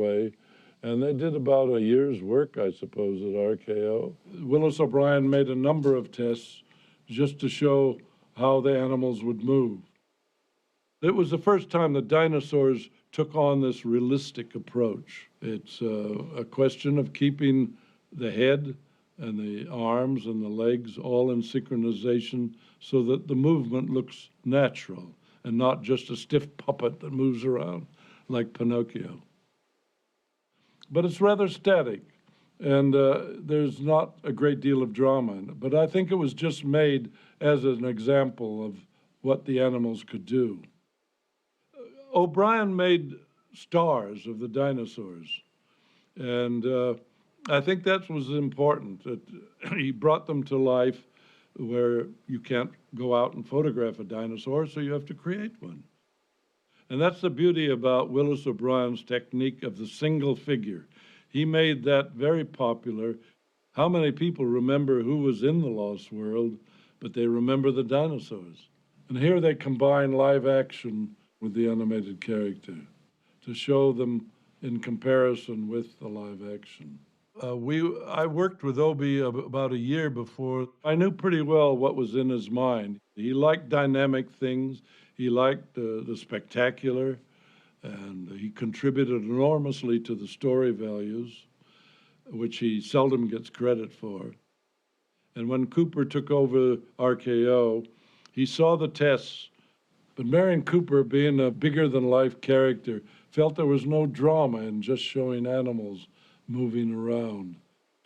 way. And they did about a year's work, I suppose, at RKO. Willis O'Brien made a number of tests just to show how the animals would move. It was the first time the dinosaurs took on this realistic approach. It's a question of keeping the head and the arms and the legs all in synchronization so that the movement looks natural and not just a stiff puppet that moves around like Pinocchio. But it's rather static, and there's not a great deal of drama in it. But I think it was just made as an example of what the animals could do. O'Brien made stars of the dinosaurs, and I think that was important, that he brought them to life where you can't go out and photograph a dinosaur, so you have to create one. And that's the beauty about Willis O'Brien's technique of the single figure. He made that very popular. How many people remember who was in the Lost World, but they remember the dinosaurs? And here they combine live action with the animated character to show them in comparison with the live action. I worked with Obie about a year before. I knew pretty well what was in his mind. He liked dynamic things. He liked the spectacular, and he contributed enormously to the story values, which he seldom gets credit for. And when Cooper took over RKO, he saw the tests, but Marion Cooper, being a bigger-than-life character, felt there was no drama in just showing animals moving around.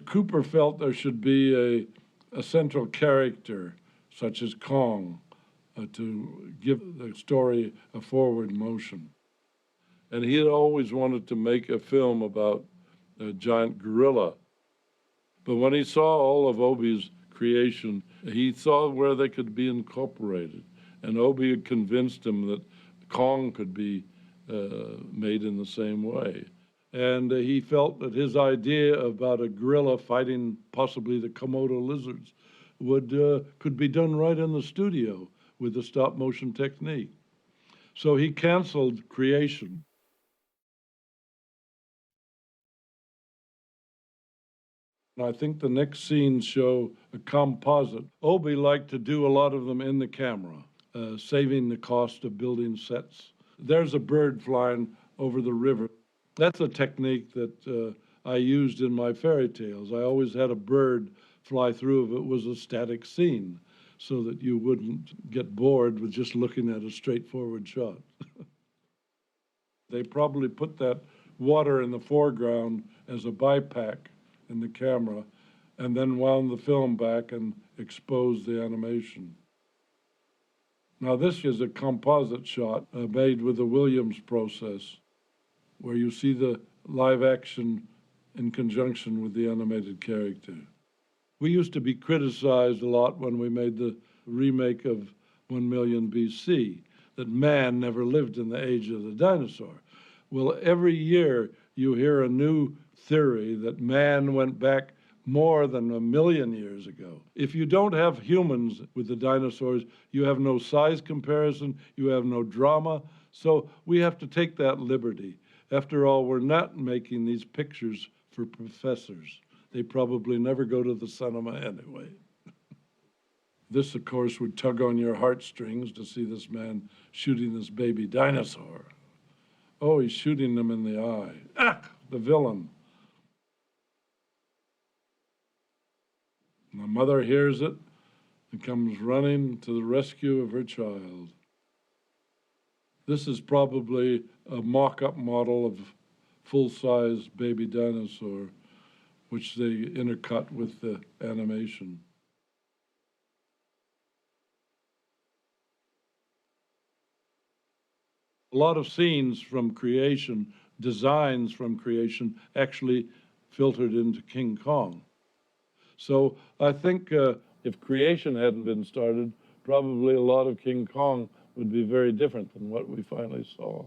Cooper felt there should be a central character, such as Kong, to give the story a forward motion. And he had always wanted to make a film about a giant gorilla. But when he saw all of Obie's creation, he saw where they could be incorporated. And Obie had convinced him that Kong could be made in the same way. And he felt that his idea about a gorilla fighting possibly the Komodo lizards could be done right in the studio with the stop-motion technique. So he canceled creation. And I think the next scenes show a composite. Obie liked to do a lot of them in the camera, saving the cost of building sets. There's a bird flying over the river. That's a technique that I used in my fairy tales. I always had a bird fly through if it was a static scene, so that you wouldn't get bored with just looking at a straightforward shot. They probably put that water in the foreground as a bypack in the camera, and then wound the film back and exposed the animation. Now this is a composite shot made with the Williams process, where you see the live action in conjunction with the animated character. We used to be criticized a lot when we made the remake of 1 million BC, that man never lived in the age of the dinosaur. Well, every year you hear a new theory that man went back more than 1 million years ago. If you don't have humans with the dinosaurs, you have no size comparison, you have no drama, so we have to take that liberty. After all, we're not making these pictures for professors. They probably never go to the cinema anyway. This, of course, would tug on your heartstrings to see this man shooting this baby dinosaur. Oh, he's shooting them in the eye. Ah, the villain. And the mother hears it and comes running to the rescue of her child. This is probably a mock-up model of full-size baby dinosaur, which they intercut with the animation. A lot of scenes from creation, designs from creation, actually filtered into King Kong. So I think if creation hadn't been started, probably a lot of King Kong would be very different than what we finally saw.